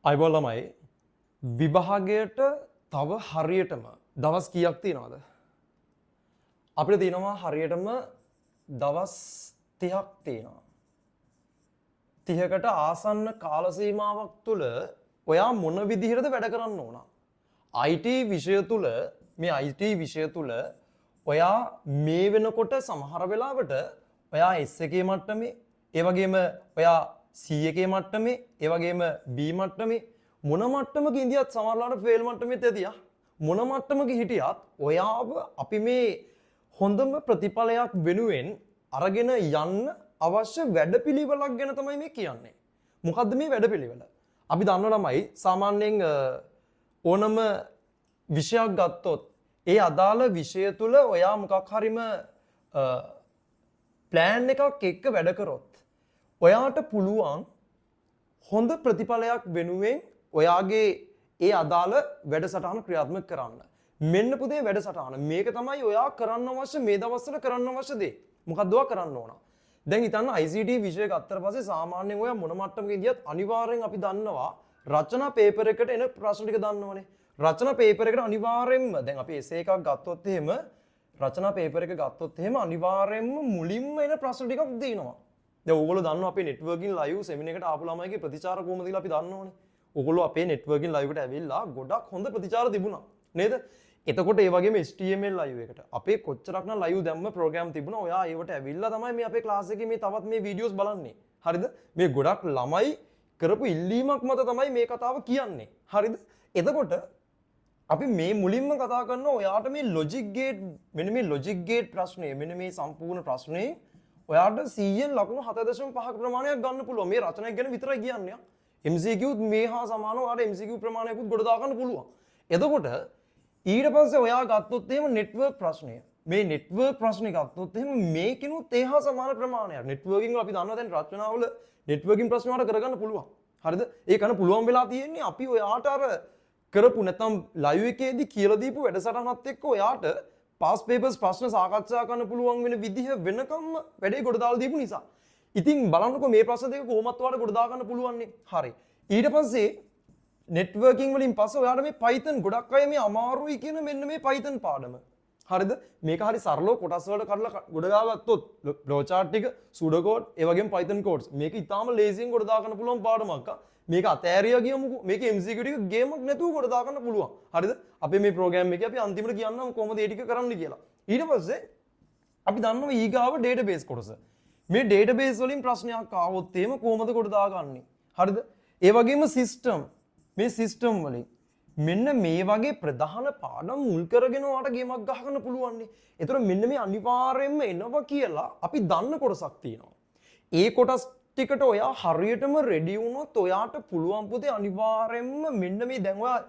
අයිබෝල් ළමයි විභාගයට තව හරියටම දවස් කීයක් තියෙනවද? අපිට තියෙනවා හරියටම දවස් 30ක් තියෙනවා. 30කට ආසන්න කාල සීමාවක් තුල ඔයා මොන විදිහටද වැඩ කරන්න ඕන? IT විෂය තුල මේ IT විෂය තුල ඔයා මේ වෙනකොට සමහර වෙලාවට ඔයා S1 මට්ටමේ ඒ වගේම ඔයා C1 මට්ටමේ ඒ වගේම B මට්ටමේ මොන මට්ටමක ඉඳියත් සමහරලාට ෆේල් මට්ටමෙත් ඇතියා මොන මට්ටමක හිටියත් ඔයාව අපි මේ හොඳම ප්‍රතිඵලයක් වෙනුවෙන් අරගෙන යන්න අවශ්‍ය වැඩපිළිවෙලක් ගැන තමයි මේ කියන්නේ. මොකද්ද මේ වැඩපිළිවෙල? අපි දන්නවා ළමයි සාමාන්‍යයෙන් ඕනම විෂයක් ගත්තොත් ඒ අදාළ විෂය තුල ඔයා මොකක් හරිම ප්ලෑන් එකක් එක්ක වැඩ කරොත් ඔයාට පුළුවන් හොඳ ප්‍රතිඵලයක් වෙනුවෙන් ඔයාගේ ඒ අදාළ වැඩසටහන ක්‍රියාත්මක කරන්න. මෙන්න පුතේ වැඩසටහන. මේක තමයි ඔයා කරන්න අවශ්‍ය මේ දවස්වල කරන්න අවශ්‍ය දේ. මොකක්ද ඔයා කරන්න ඕන? දැන් හිතන්න ICT විෂය ගත්තට පස්සේ සාමාන්‍යයෙන් ඔයා මොන මට්ටමක ඉඳියත් අනිවාර්යෙන් අපි දන්නවා රචනා පේපර් එකට එන ප්‍රශ්න ටික දන්නවනේ. රචනා පේපර් එකට අනිවාර්යෙන්ම දැන් අපි එසේ එකක් ගත්තොත් එහෙම රචනා පේපර් එක ගත්තොත් එහෙම අනිවාර්යෙන්ම මුලින්ම එන ප්‍රශ්න ටිකක් දෙනවා. දැන් ඕගොල්ලෝ දන්නවා අපේ නෙට්වර්කින් ලයිව් සෙමිනාර් එකට ආපු ළමයිගේ ප්‍රතිචාර කොහොමද කියලා අපි දන්නවනේ. ඕගොල්ලෝ අපේ නෙට්වර්කින් ලයිව් එකට ඇවිල්ලා ගොඩක් හොඳ ප්‍රතිචාර තිබුණා. නේද? එතකොට ඒ වගේම HTML ලයිව් එකට අපේ කොච්චරක් නම් ලයිව් දැම්ම ප්‍රෝග්‍රෑම් තිබුණා. ඔයා ඒවට ඇවිල්ලා තමයි මේ අපේ ක්ලාස් එකේ මේ තවත් මේ වීඩියෝස් බලන්නේ. හරිද? මේ ගොඩක් ළමයි කරපු ඉල්ලීමක් මත තමයි මේ කතාව කියන්නේ. හරිද? එතකොට අපි මේ මුලින්ම කතා කරනවා ඔයාට මේ ලොජික් ගේට් මෙන්න මේ ලොජික් ගේට් ප්‍රශ්නේ මෙන්න මේ සම්පූර්ණ ප්‍රශ්නේ ඔයාට 100න් ලකුණු 7.5ක ප්‍රමාණයක් ගන්න පුළුවන්. මේ රචනයක් ගැන විතරයි කියන්නේ. MCQත් මේ හා සමානව ඔයාට MCQ ප්‍රමාණයකුත් ගොඩ දා ගන්න පුළුවන්. එතකොට ඊට පස්සේ ඔයා ගත්තොත් එහෙම නෙට්වර්ක් ප්‍රශ්නය. මේ නෙට්වර්ක් ප්‍රශ්නේ ගත්තොත් එහෙම මේකිනුත් ඒ හා සමාන ප්‍රමාණයක්. නෙට්වර්කින් අපි දන්නවා දැන් රචනාවල නෙට්වර්කින් ප්‍රශ්න වලට කරගන්න පුළුවන්. හරිද? ඒ කරන්න පුළුවන් වෙලා තියෙන්නේ අපි ඔයාට අර කරපු නැත්නම් ලයිව් එකේදී කියලා දීපු වැඩසටහනත් එක්ක ඔයාට පාස් පේපර්ස් ප්‍රශ්න සාකච්ඡා කරන්න පුළුවන් වෙන විදිහ වෙනකම්ම වැඩේ ගොඩ දාලා දීපු නිසා. ඉතින් බලන්නකෝ මේ ප්‍රශ්න දෙක කොහොමත් ඔයාලට ගොඩ දා ගන්න පුළුවන් නේ. හරි. ඊට පස්සේ නෙට්වර්කින් වලින් පස්සේ ඔයාලට මේ Python ගොඩක් අය මේ අමාරුයි කියන මෙන්න මේ Python පාඩම. හරිද? මේක හරි සරලව කොටස් වලට කඩලා ගොඩ දාගත්තොත් ෆ්ලෝ chart ටික, pseudo code, ඒ වගේම Python codes. මේක ඉතාලම ලේසියෙන් ගොඩ දා ගන්න පුළුවන් පාඩමක්. මේක අතෑරියා ගියමුකෝ. මේක MCQ ටික ගේමක් නැතුව ගොඩ දා ගන්න පුළුවන්. හරිද? අපි මේ ප්‍රෝග්‍රෑම් එකේ අපි අන්තිමට කියන්නම් කොහොමද මේ ටික කරන්න කියලා. ඊට පස්සේ අපි දන්නවා ඊගාව database කොටස. මේ database වලින් ප්‍රශ්නයක් ආවොත් එහෙම කොහොමද ගොඩ දාගන්නේ? හරිද? ඒ වගේම system මේ සිස්ටම් වලින් මෙන්න මේ වගේ ප්‍රධාන පාඩම් මුල් කරගෙන ඔයාට ගේමක් ගහගන්න පුළුවන් නේ. ඒතර මෙන්න මේ අනිවාර්යයෙන්ම එනවා කියලා අපි දන්න කොටසක් තියෙනවා. ඒ කොටස් ටිකට ඔයා හරියටම රෙඩි වුණොත් ඔයාට පුළුවන් පුතේ අනිවාර්යයෙන්ම මෙන්න මේ දැන් ඔයා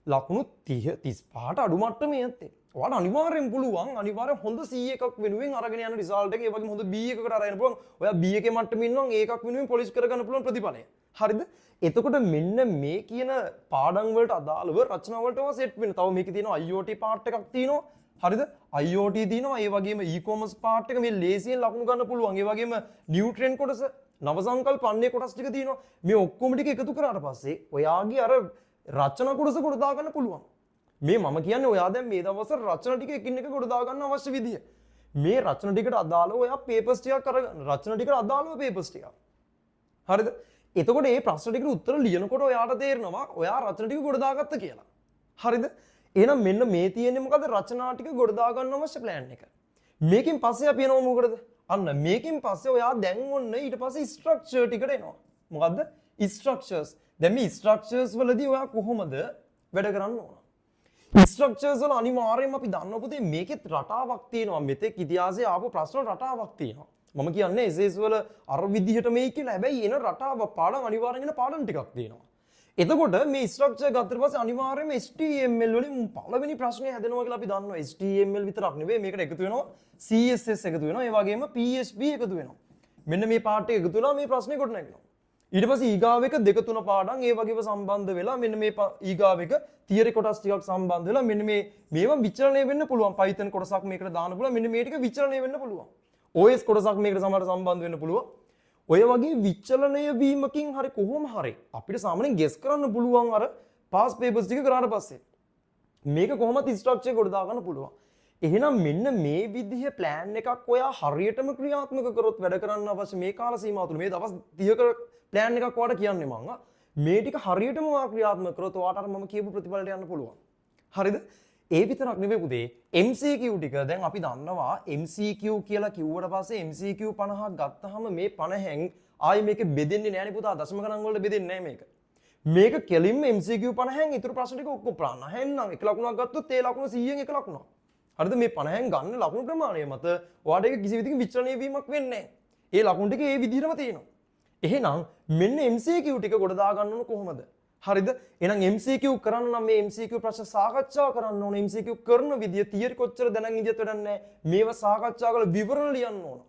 ලකුණු 30 35ට අඩු මට්ටමේ යත්තේ. ඔයාට අනිවාර්යෙන් පුළුවන් අනිවාර්යෙන් හොඳ C එකක් වෙනුවෙන් අරගෙන යන රිසල්ට් එක ඒ වගේම හොඳ B එකකට අරගෙන පුළුවන්. ඔයා B එකේ මට්ටමේ ඉන්නවා ඒකක් වෙනුවෙන් පොලිෂ් කරගන්න පුළුවන් ප්‍රතිඵලය. හරිද? එතකොට මෙන්න මේ කියන පාඩම් වලට අදාළව රචනා වලට ඔයා සෙට් වෙන්න. තව මේකේ තියෙනවා IoT පාර්ට් එකක් තියෙනවා. හරිද? IoT තියෙනවා. ඒ වගේම e-commerce පාර්ට් එක මේ ලේසියෙන් ලකුණු ගන්න පුළුවන්. ඒ වගේම නියුට්‍රියන් කොටස, නව සංකල්ප අන්නේ කොටස් ටික තියෙනවා. මේ ඔක්කොම ටික එකතු කරාට පස්සේ ඔයාගේ අර රචනා කොටස ගොඩ දා ගන්න පුළුවන්. මේ මම කියන්නේ ඔයා දැන් මේ දවස්වල රචනා ටික එකින් එක ගොඩ දා ගන්න අවශ්‍ය විදිය. මේ රචනා ටිකට අදාළව ඔයා පේපර්ස් ටිකක් අරගෙන රචනා ටිකට අදාළව පේපර්ස් ටිකක්. හරිද? එතකොට මේ ප්‍රශ්න ටිකට උත්තර ලියනකොට ඔයාට තේරෙනවා ඔයා රචනා ටික ගොඩ දාගත්ත කියලා. හරිද? එහෙනම් මෙන්න මේ තියෙන්නේ මොකද? රචනා ටික ගොඩ දා ගන්න අවශ්‍ය ප්ලෑන් එක. මේකෙන් පස්සේ අපි එනවා මොකටද? අන්න මේකෙන් පස්සේ ඔයා දැන් ඔන්න ඊට පස්සේ ස්ට්‍රක්චර් ටිකට එනවා. මොකද්ද? ස්ට්‍රක්චර්ස්. දැන් මේ ස්ට්‍රක්චර්ස් වලදී ඔයා කොහොමද වැඩ කරන්න ඕන? ස්ට්‍රක්චර්ස් වල අනිවාර්යයෙන්ම අපි දන්නවා පුතේ මේකෙත් රටාවක් තියෙනවා. මෙතෙක් ඉතිහාසයේ ආපු ප්‍රශ්න රටාවක් තියෙනවා. මම කියන්නේ SS වල අර විදිහට මේ කියලා. හැබැයි එන රටාව පාඩම් අනිවාර්යෙන් එන පාඩම් ටිකක් තියෙනවා. එතකොට මේ ස්ට්‍රක්චර් ගත්තට පස්සේ අනිවාර්යයෙන්ම HTML වලින් පළවෙනි ප්‍රශ්නේ හැදෙනවා කියලා අපි දන්නවා. HTML විතරක් නෙවෙයි මේකට එකතු වෙනවා CSS එකතු වෙනවා. ඒ වගේම PHP එකතු වෙනවා. මෙන්න මේ පාර්ට් එක එකතු වෙලා මේ ප්‍රශ්නේ කොට නැගෙනවා. ඊට පස්සේ ඊගාව එක දෙක තුන පාඩම් ඒ වගේම සම්බන්ධ වෙලා මෙන්න මේ ඊගාව එක තියරි කොටස් ටිකක් සම්බන්ධ වෙලා මෙන්න මේවා විචලනය වෙන්න පුළුවන්. Python කොටසක් මේකට දාන්න පුළුවන්. මෙන්න මේ ටික විචලනය වෙන්න පුළුවන්. OS කොටසක් මේකට සමහරට සම්බන්ධ වෙන්න පුළුවන්. ඔය වගේ විචලනය වීමකින් හරි කොහොම හරි අපිට සාමාන්‍යයෙන් ගෙස් කරන්න පුළුවන් අර පාස් පේපර්ස් ටික කරාට පස්සේ. මේක කොහොමද ස්ට්‍රක්චර් එකට දාගන්න පුළුවන්. එහෙනම් මෙන්න මේ විදිහේ ප්ලෑන් එකක් ඔයා හරියටම ක්‍රියාත්මක කරොත් වැඩ කරන්න අවශ්‍ය මේ කාල සීමාව තුළ මේ දවස් 30ක ප්ලෑන් එකක් ඔයාලට කියන්නේ මම. මේ ටික හරියටම ඔයා ක්‍රියාත්මක කරොත් ඔයාට අර මම කියපු ප්‍රතිඵලයට යන්න පුළුවන්. හරිද? ඒ විතරක් නෙවෙයි පුතේ MCQ ටික දැන් අපි දන්නවා MCQ කියලා කිව්වට පස්සේ MCQ 50ක් ගත්තාම මේ 50න් ආයි මේක බෙදෙන්නේ නැහැ නේ පුතා දශම ගණන් වලට බෙදෙන්නේ නැහැ මේක. මේක කෙලින්ම MCQ 50න් ඊටු ප්‍රශ්න ටික ඔක්කොම ප්‍රාණ. එහෙනම් එක ලකුණක් ගත්තොත් ඒ ලකුණ 100න් එක ලකුණක්. හරිද මේ 50න් ගන්න ලකුණු ප්‍රමාණය මත ඔයාට ඒක කිසි විදිහකින් විචලනය වීමක් වෙන්නේ නැහැ. ඒ ලකුණු ටික ඒ විදිහටම තියෙනවා. එහෙනම් මෙන්න MCQ ටික ගොඩ දා ගන්න ඕන කොහොමද? හරිද? එහෙනම් MCQ කරන්න නම් මේ MCQ ප්‍රශ්න සාකච්ඡා කරන්න ඕන. MCQ කරන විදිය තියරි කොච්චර දැනන් ඉඳියත් වැඩක් නැහැ. මේවා සාකච්ඡා කරලා විවරණ ලියන්න ඕන.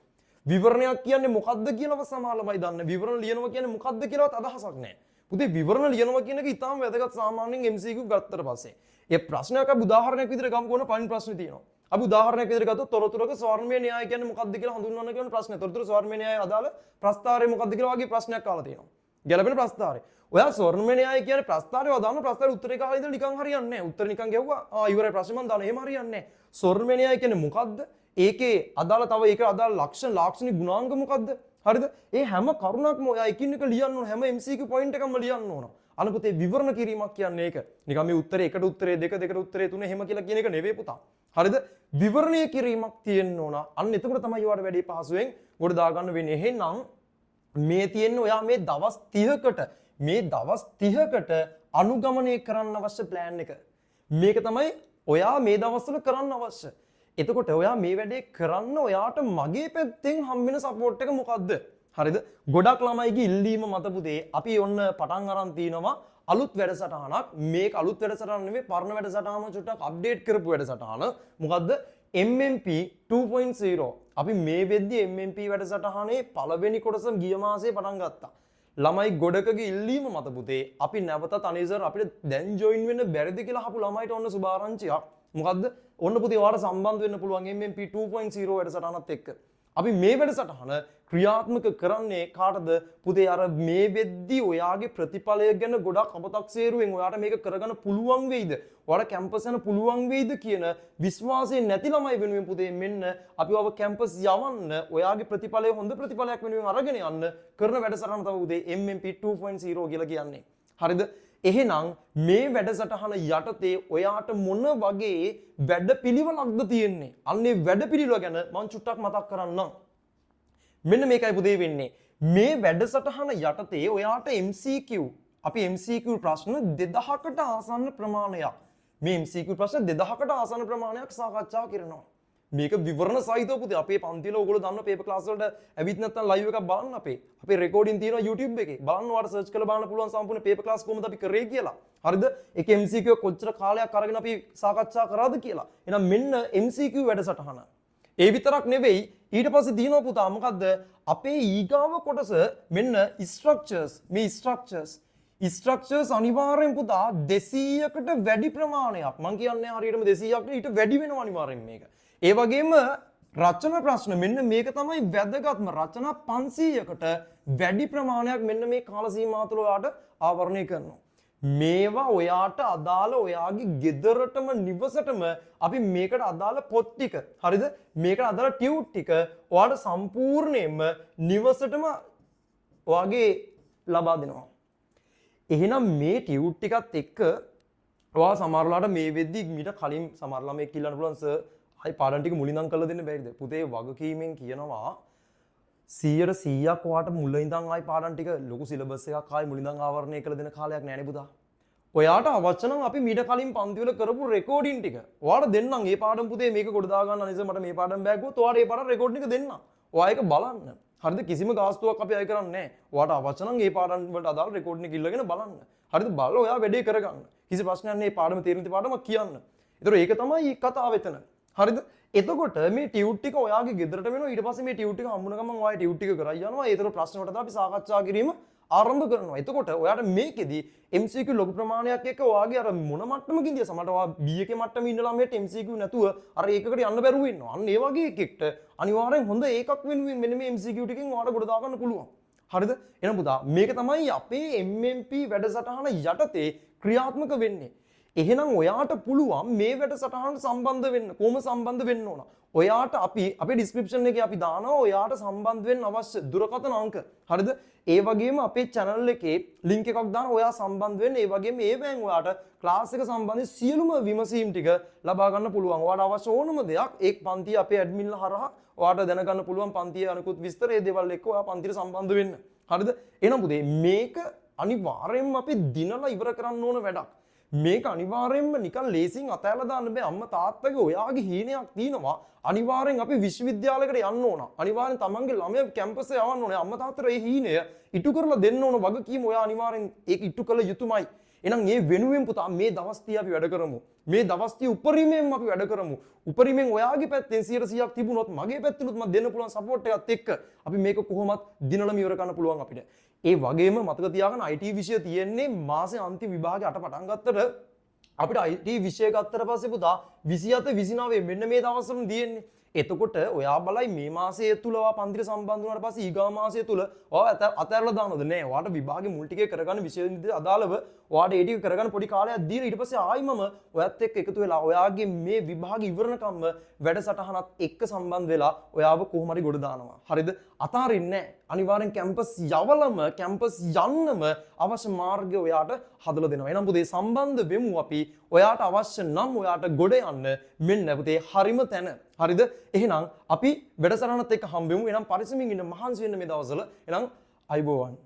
විවරණයක් කියන්නේ මොකද්ද කියලාව සමාලමයි දන්නේ. විවරණ ලියනවා කියන්නේ මොකද්ද කියලාවත් අදහසක් නැහැ. පුතේ විවරණ ලියනවා කියන එක ඉතාම වැදගත් සාමාන්‍යයෙන් MCQ ගත්තට පස්සේ. ඒ ප්‍රශ්නයක් අපි උදාහරණයක් විදිහට ගමු කොන පයින් ප්‍රශ්න තියෙනවා. අපි උදාහරණයක් විදිහට ගත්තොත් තොරතුරක ස්වර්ණමය න්‍යාය කියන්නේ මොකක්ද කියලා හඳුන්වන්න කියන ප්‍රශ්නේ. තොරතුරු ස්වර්ණමය න්‍යාය අදාළ ප්‍රස්තාරය මොකක්ද කියලා වගේ ප්‍රශ්නයක් අහලා තියෙනවා. ගැළපෙන ප්‍රස්තාරය. ඔයා ස්වර්ණමය න්‍යාය කියන්නේ ප්‍රස්තාරය වදාන ප්‍රස්තාරේ උත්තරේ කාලා ඉඳලා නිකන් හරියන්නේ නැහැ. උත්තර නිකන් ගැහුවා ඉවරයි ප්‍රශ්නේ මන් දාන එහෙම හරියන්නේ නැහැ. ස්වර්ණමය න්‍යාය කියන්නේ මොකක්ද? ඒකේ අදාළ තව ඒකට අදාළ ලක්ෂණ ලාක්ෂණික ගුණාංග මොකක්ද? හරිද? ඒ හැම කරුණක්ම ඔයා එකින් එක ලියන්න ඕන. හැම MCQ පොයින්ට් එකක්ම ලියන්න ඕන. අනුපතේ විවරණ කිරීමක් කියන්නේ ඒක. නිකන් මේ උත්තරේ එකට උත්තරේ දෙක දෙකට උත්තරේ තුන එහෙම කියලා කියන එක නෙවෙයි පුතා. හරිද? විවරණය කිරීමක් තියෙන්න ඕන. අන්න එතකොට තමයි ඔයාලට වැඩි පහසුවෙන් ගොඩ දාගන්න වෙන්නේ. එහෙනම් මේ තියෙන්නේ ඔයා මේ දවස් 30කට අනුගමනය කරන්න අවශ්‍ය ප්ලෑන් එක. මේක තමයි ඔයා මේ දවස්වල කරන්න අවශ්‍ය. එතකොට ඔයා මේ වැඩේ කරන්න ඔයාට මගේ පැත්තෙන් හම්බෙන සපෝට් එක මොකද්ද? හරිද? ගොඩක් ළමයිගේ ඉල්ලීම මත පුතේ අපි ඔන්න පටන් අරන් තිනවා අලුත් වැඩසටහනක්. මේක අලුත් වැඩසටහන නෙවෙයි පරණ වැඩසටහනම චුට්ටක් අප්ඩේට් කරපු වැඩසටහන. මොකද්ද? MMP 2.0. අපි මේ වෙද්දී MMP වැඩසටහනේ පළවෙනි කොටස ගිය මාසේ පටන් ගත්තා. ළමයි ගොඩකගේ ඉල්ලීම මත පුතේ අපි නැවතත් අනේ සර් අපිට දැන් ජොයින් වෙන්න බැරිද කියලා අහපු ළමයිට ඔන්න සුභාරංචියක්. මොකද්ද? ඔන්න පුතේ ඔයාලට සම්බන්ධ වෙන්න පුළුවන් MMP 2.0 වැඩසටහනත් එක්ක. අපි මේ වැඩසටහන ක්‍රියාත්මක කරන්නේ කාටද? පුතේ අර මේ වෙද්දී ඔයාගේ ප්‍රතිඵලය ගැන ගොඩක් අපතක්සේරුවෙන් ඔයාට මේක කරගන්න පුළුවන් වෙයිද? ඔයාලා කැම්පස් යන පුළුවන් වෙයිද කියන විශ්වාසය නැති ළමයි වෙනුවෙන් පුතේ මෙන්න අපි ඔබ කැම්පස් යවන්න ඔයාගේ ප්‍රතිඵලය හොඳ ප්‍රතිඵලයක් වෙනුවෙන් අරගෙන යන්න කරන වැඩසටහන තමයි පුතේ MMP 2.0 කියලා කියන්නේ. හරිද? එහෙනම් මේ වැඩසටහන යටතේ ඔයාට මොන වගේ වැඩපිළිවෙලක්ද තියෙන්නේ? අන්නේ වැඩපිළිවෙල ගැන මම චුට්ටක් මතක් කරන්නම්. මෙන්න මේකයි පුතේ වෙන්නේ. මේ වැඩසටහන යටතේ ඔයාට MCQ අපි MCQ ප්‍රශ්න 2000කට ආසන්න ප්‍රමාණයක් මේ MCQ ප්‍රශ්න 2000කට ආසන්න ප්‍රමාණයක් සාකච්ඡා කරනවා. මේක විවරණ සහිතව පුතේ අපේ පන්තිල ඔයගොල්ලෝ දන්න පේපර් ක්ලාස් වලට ඇවිත් නැත්නම් ලයිව් එකක් බලන්න අපේ රෙකෝඩින් තියෙනවා YouTube එකේ. බලන්න ඔයාලට සර්ච් කරලා බලන්න පුළුවන් සම්පූර්ණ පේපර් ක්ලාස් කොහොමද අපි කරේ කියලා. හරිද? ඒක MCQ කොච්චර කාලයක් අරගෙන අපි සාකච්ඡා කරාද කියලා. එහෙනම් මෙන්න MCQ වැඩසටහන. ඒ විතරක් නෙවෙයි ඊට පස්සේ දිනව පුතා මොකද්ද? අපේ ඊගාව කොටස මෙන්න structures. මේ structures අනිවාර්යෙන් පුතා 200කට වැඩි ප්‍රමාණයක්. මම කියන්නේ හරියටම 200කට ඊට වැඩි වෙනවා අනිවාර්යෙන් මේක. ඒ වගේම රචන ප්‍රශ්න මෙන්න මේක තමයි වැදගත්ම රචනා 500කට වැඩි ප්‍රමාණයක් මෙන්න මේ කාල සීමාව තුළ ඔයාට ආවරණය කරනවා. මේවා ඔයාට අදාළ ඔයාගේ ගෙදරටම නිවසටම අපි මේකට අදාළ පොත් ටික හරිද? මේකට අදාළ ටියුට් ටික ඔයාට සම්පූර්ණයෙන්ම නිවසටම ඔයාගේ ලබා දෙනවා. එහෙනම් මේ ටියුට් ටිකත් එක්ක ඔයා සමහරලාට මේ වෙද්දි මීට කලින් සමහරලා මේ කියන්න පුළුවන් සර් හයි පාඩම් ටික මුලින්දන් කරලා දෙන්න බැරිද? පුතේ වගකීමෙන් කියනවා 100%ක් ඔයාට මුල ඉඳන් ආයි පාඩම් ටික ලොකු සිලබස් එකක් ආයි මුලින්දන් ආවරණය කරලා දෙන කාලයක් නෑ නේ පුතා. ඔයාට අවශ්‍ය නම් අපි මීට කලින් පන්ති වල කරපු රෙකෝඩින් ටික ඔයාට දෙන්නම්. මේ පාඩම් පුතේ මේක කොට දා ගන්න අනිස මට මේ පාඩම් බෑගුවොත් ඔයාට මේ පාඩම් රෙකෝඩින් එක දෙන්නම්. ඔයා ඒක බලන්න. හරිද? කිසිම ගාස්තුවක් අපි අය කරන්නේ නෑ. ඔයාට අවශ්‍ය නම් මේ පාඩම් වලට අදාළ රෙකෝඩින් එක ඉල්ලගෙන බලන්න. හරිද? බලලා ඔයා වැඩේ කරගන්න. කිසි ප්‍රශ්නයක් නෑ. මේ පාඩම තේරෙන පාඩමක් කියන්න. ඒතර ඒක තමයි කතාව එතන. හරිද? එතකොට මේ ටියුට් ටික ඔයාගේ ගෙදරට වෙනවා. ඊට පස්සේ මේ ටියුට් ටික හම්බුන ගමන් ඔයා ටියුට් ටික කරා යනවා. ඒතර ප්‍රශ්න වලට අපි සාකච්ඡා කිරීම ආරම්භ කරනවා. එතකොට ඔයාට මේකෙදි MCQ ලොකු ප්‍රමාණයක් එක්ක ඔයාගේ අර මොන මට්ටමකින්ද සමහරට ඔයා B එකේ මට්ටමේ ඉන්න ළමයට MCQ නැතුව අර ඒකකට යන්න බැරුව ඉන්නවා. අන්න ඒ වගේ එකෙක්ට අනිවාර්යෙන් හොඳ ඒකක් වෙනුවෙන් මෙන්න මේ MCQ ටිකෙන් ඔයාට ගොඩ දා ගන්න පුළුවන්. හරිද? එහෙනම් පුතා මේක තමයි අපේ MMP වැඩසටහන යටතේ ක්‍රියාත්මක වෙන්නේ. එහෙනම් ඔයාට පුළුවන් මේ වැඩසටහනට සම්බන්ධ වෙන්න. කොහොම සම්බන්ධ වෙන්න ඕන? ඔයාට අපි අපේ ඩිස්ක්‍රිප්ෂන් එකේ අපි දානවා ඔයාට සම්බන්ධ වෙන්න අවශ්‍ය දුරකථන අංක. හරිද? ඒ වගේම අපේ channel එකේ link එකක් දානවා ඔයා සම්බන්ධ වෙන්න. ඒ වගේම ඒවෙන් ඔයාට ක්ලාස් එක සම්බන්ධ සියලුම විමසීම් ටික ලබා ගන්න පුළුවන්. ඔයාට අවශ්‍ය ඕනම දෙයක් ඒ පන්තිය අපේ ඇඩ්මින්ලා හරහා ඔයාට දැනගන්න පුළුවන්. පන්තියේ අනිකුත් විස්තර ඒ දේවල් එක්ක ඔයා පන්තියට සම්බන්ධ වෙන්න. හරිද? එහෙනම් පුතේ මේක අනිවාර්යයෙන්ම අපි දිනලා ඉවර කරන්න ඕන වැඩක්. මේක අනිවාර්යයෙන්ම නිකන් ලේසින් අතහැරලා දාන්න බෑ. අම්මා තාත්තගේ ඔයාගේ හීනයක් තියෙනවා. අනිවාර්යෙන් අපි විශ්වවිද්‍යාලයකට යන්න ඕන. අනිවාර්යෙන් තමන්ගේ ළමයා කැම්පස් එක යවන්න ඕනේ. අම්මා තාත්තට ඒ හීනය ඉටු කරලා දෙන්න ඕන වගකීම ඔයා අනිවාර්යෙන් ඒක ඉටු කළ යුතුමයි. එහෙනම් මේ වෙනුවෙන් පුතා මේ දවස් 30 අපි වැඩ කරමු. මේ දවස් 30 උපරිමයෙන් අපි වැඩ කරමු. උපරිමයෙන් ඔයාගේ පැත්තෙන් 100%ක් තිබුණොත් මගේ පැත්තෙනුත් මම දෙන්න පුළුවන් සපෝට් එකත් එක්ක අපි මේක කොහොමත් දිනලම ඉවර කරන්න පුළුවන් අපිට. ඒ වගේම මතක තියාගන්න IT විෂය තියෙන්නේ මාසේ අන්තිම විභාගේ අට පටන් ගත්තට අපිට IT විෂය ගත්තට පස්සේ පුතා 27 29 මෙන්න මේ දවස්වල තියෙන්නේ. එතකොට ඔයා බලයි මේ මාසයේ තුල ඔයා පන්තිට සම්බන්ධ වුණාට පස්සේ ඊගා මාසයේ තුල ඔයා අතහැරලා දානවද නෑ. ඔයාට විභාගේ මුල් ටිකේ කරගන්න විෂය විද්‍යාවට අදාළව ඔයාට ඒ ටික කරගන්න පොඩි කාලයක් දීලා ඊට පස්සේ ආයි මම ඔයත් එක්ක එකතු වෙලා ඔයාගේ මේ විභාග ඉවරනකම්ම වැඩසටහනත් එක්ක සම්බන්ධ වෙලා ඔයාව කොහොම හරි ගොඩ දානවා. හරිද? අතාරින්නේ නෑ. අනිවාර්යෙන් කැම්පස් යවලම කැම්පස් යන්නම අවශ්‍ය මාර්ගය ඔයාට හදලා දෙනවා. එහෙනම් පුතේ සම්බන්ධ වෙමු අපි. ඔයාට අවශ්‍ය නම් ඔයාට ගොඩ යන්න මෙන්න පුතේ හරිම තැන. හරිද? එහෙනම් අපි වැඩසටහනත් එක්ක හම්බෙමු. එහෙනම් පරිස්සමින් ඉන්න මහන්සි වෙන්න මේ දවස්වල. එහෙනම් අයබෝවන්.